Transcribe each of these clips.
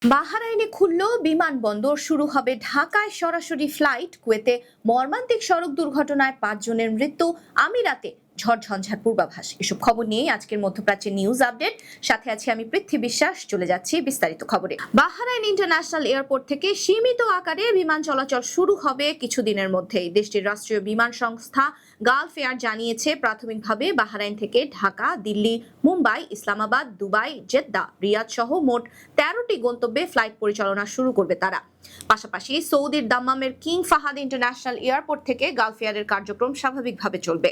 বাহরাইনে খুলল বিমানবন্দর, শুরু হবে ঢাকায় সরাসরি ফ্লাইট। কুয়েতে মর্মান্তিক সড়ক দুর্ঘটনায় 5 জনের মৃত্যু, আমিরাতে ঝড়ঝঞ্ঝার পূর্বাভাস। এসব খবর নিয়ে আজকের মধ্যপ্রাচ্যের নিউজ আপডেট। সাথে আছি আমি পৃথ্বী বিশ্বাস। চলে যাচ্ছি বিস্তারিত খবরে। বাহরাইন ইন্টারন্যাশনাল এয়ারপোর্ট থেকে সীমিত আকারে বিমান চলাচল শুরু হবে কিছুদিনের মধ্যেই। দেশটির রাষ্ট্রীয় বিমান সংস্থা গালফ এয়ার জানিয়েছে, প্রাথমিকভাবে বাহরাইন থেকে ঢাকা, দিল্লি, মুম্বাই, ইসলামাবাদ, দুবাই, জেদ্দা, রিয়াদ সহ মোট 13টি গন্তব্যে ফ্লাইট পরিচালনা শুরু করবে তারা। পাশাপাশি সৌদির দাম্মামের কিং ফাহাদ ইন্টারন্যাশনাল এয়ারপোর্ট থেকে গালফ এয়ারের কার্যক্রম স্বাভাবিকভাবে চলবে।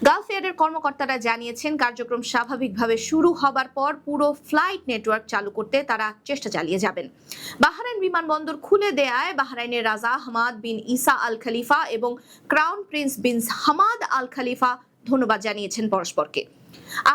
গালফ এয়ারের কর্মকর্তারা জানিয়েছেন, কার্যক্রম স্বাভাবিকভাবে শুরু হবার পর পুরো ফ্লাইট নেটওয়ার্ক চালু করতে তারা চেষ্টা চালিয়ে যাবেন। বাহরাইন বিমানবন্দর খুলে দেয়ায় বাহরাইনের রাজা হামাদ বিন ইসা আল খলিফা এবং crown prince bin Hamad Al Khalifa ধন্যবাদ জানিয়েছেন পরস্পরকে।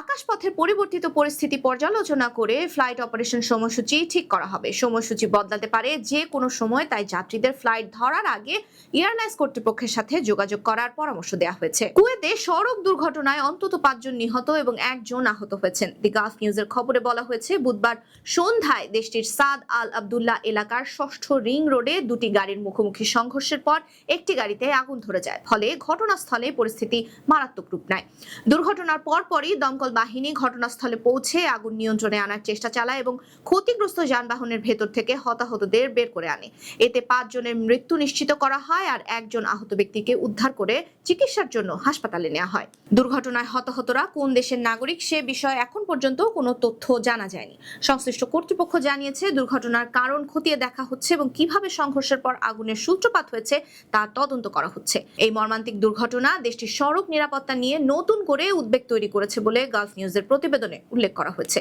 আকাশপথের পরিবর্তিত পরিস্থিতি পর্যালোচনা করে ফ্লাইট অপারেশন সময়সূচি ঠিক করা হবে। সময়সূচি বদলাতে পারে যে কোনো সময়, তাই যাত্রীদের ফ্লাইট ধরার আগে এয়ারলাইন্স কর্তৃপক্ষের সাথে যোগাযোগ করার পরামর্শ দেওয়া হয়েছে। কুয়েতে সড়ক দুর্ঘটনায় অন্তত 5 জন নিহত এবং 1 জন আহত হয়েছেন। দি গালফ নিউজের খবরে বলা হয়েছে, বুধবার সন্ধ্যায় দেশটির সাদ আল আবদুল্লাহ এলাকার 6ষ্ঠ রিং রোডে দুটি গাড়ির মুখোমুখি সংঘর্ষের পর একটি গাড়িতে আগুন ধরে যায়। ফলে ঘটনাস্থলে পরিস্থিতি মারাত্মক রূপ নেয়। দুর্ঘটনার পরপরই দমকল বাহিনী ঘটনাস্থলে পৌঁছে আগুন নিয়ন্ত্রণে আনার চেষ্টা চালায় এবং ক্ষতিগ্রস্ত যানবাহনের ভেতর থেকে হতাহতদের বের করে আনে। এতে 5 জনের মৃত্যু নিশ্চিত করা হয় আর 1 জন আহত ব্যক্তিকে উদ্ধার করে চিকিৎসার জন্য হাসপাতালে নেওয়া হয়। দুর্ঘটনায় হতাহতরা কোন দেশের নাগরিক সে বিষয়ে এখন পর্যন্ত কোনো তথ্য জানা যায়নি। সংশ্লিষ্ট কর্তৃপক্ষ জানিয়েছে, দুর্ঘটনার কারণ খতিয়ে দেখা হচ্ছে এবং কিভাবে সংঘর্ষের পর আগুনের সূত্রপাত হয়েছে তা তদন্ত করা হচ্ছে। এই মর্মান্তিক দুর্ঘটনা দেশটির সড়ক নিরাপত্তা নিয়ে নতুন করে উদ্বেগ তৈরি করেছে বলে গালফ নিউজের প্রতিবেদনে উল্লেখ করা হয়েছে।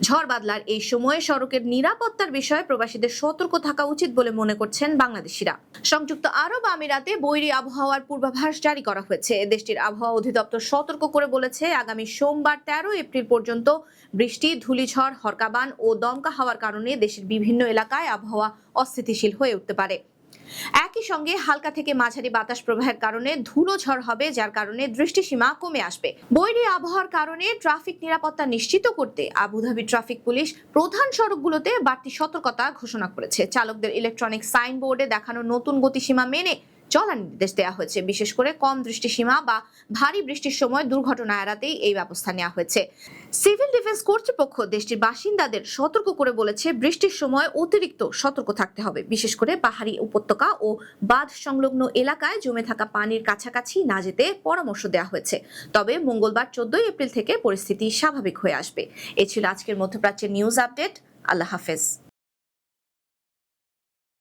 ঝড় বাদলার এই সময়ে সড়কের নিরাপত্তার বিষয়ে প্রবাসীদের সতর্ক থাকা উচিত বলে মনে করছেন বাংলাদেশিরা। সংযুক্ত আরব আমিরাতে বৈরী আবহাওয়ার পূর্বাভাস জারি করা হয়েছে। দেশটির আবহাওয়া অধিদপ্তর সতর্ক করে বলেছে, আগামী সোমবার 13 এপ্রিল পর্যন্ত বৃষ্টি, ধূলিঝড়, হরকাবান ও দমকা হওয়ার কারণে দেশের বিভিন্ন এলাকায় আবহাওয়া অস্থিতিশীল হয়ে উঠতে পারে। একই সঙ্গে হালকা থেকে মাঝারি বাতাস প্রবাহের কারণে ধুলো ঝড় হবে, যার কারণে দৃষ্টিসীমা কমে আসবে। বৈরী আবহাওয়ার কারণে ট্রাফিক নিরাপত্তা নিশ্চিত করতে আবুধাবি ট্রাফিক পুলিশ প্রধান সড়কগুলোতে বাড়তি সতর্কতা ঘোষণা করেছে। চালকদের ইলেকট্রনিক সাইনবোর্ডে দেখানো নতুন গতিসীমা মেনে চলার নির্দেশ দেওয়া হয়েছে। বিশেষ করে কম দৃষ্টিসীমা বা ভারী বৃষ্টির সময় দুর্ঘটনা এড়াতেই এই ব্যবস্থা নেওয়া হয়েছে। সিভিল ডিফেন্স কর্তৃপক্ষ দেশটির বাসিন্দাদের সতর্ক করে বলেছে, বৃষ্টির সময় অতিরিক্ত সতর্ক থাকতে হবে। বিশেষ করে পাহাড়ি উপত্যকা ও বাঁধ সংলগ্ন এলাকায় জমে থাকা পানির কাছাকাছি না যেতে পরামর্শ দেওয়া হয়েছে। তবে মঙ্গলবার 14 এপ্রিল থেকে পরিস্থিতি স্বাভাবিক হয়ে আসবে। এ ছিল আজকের মধ্যপ্রাচ্যের নিউজ আপডেট। আল্লাহ হাফেজ।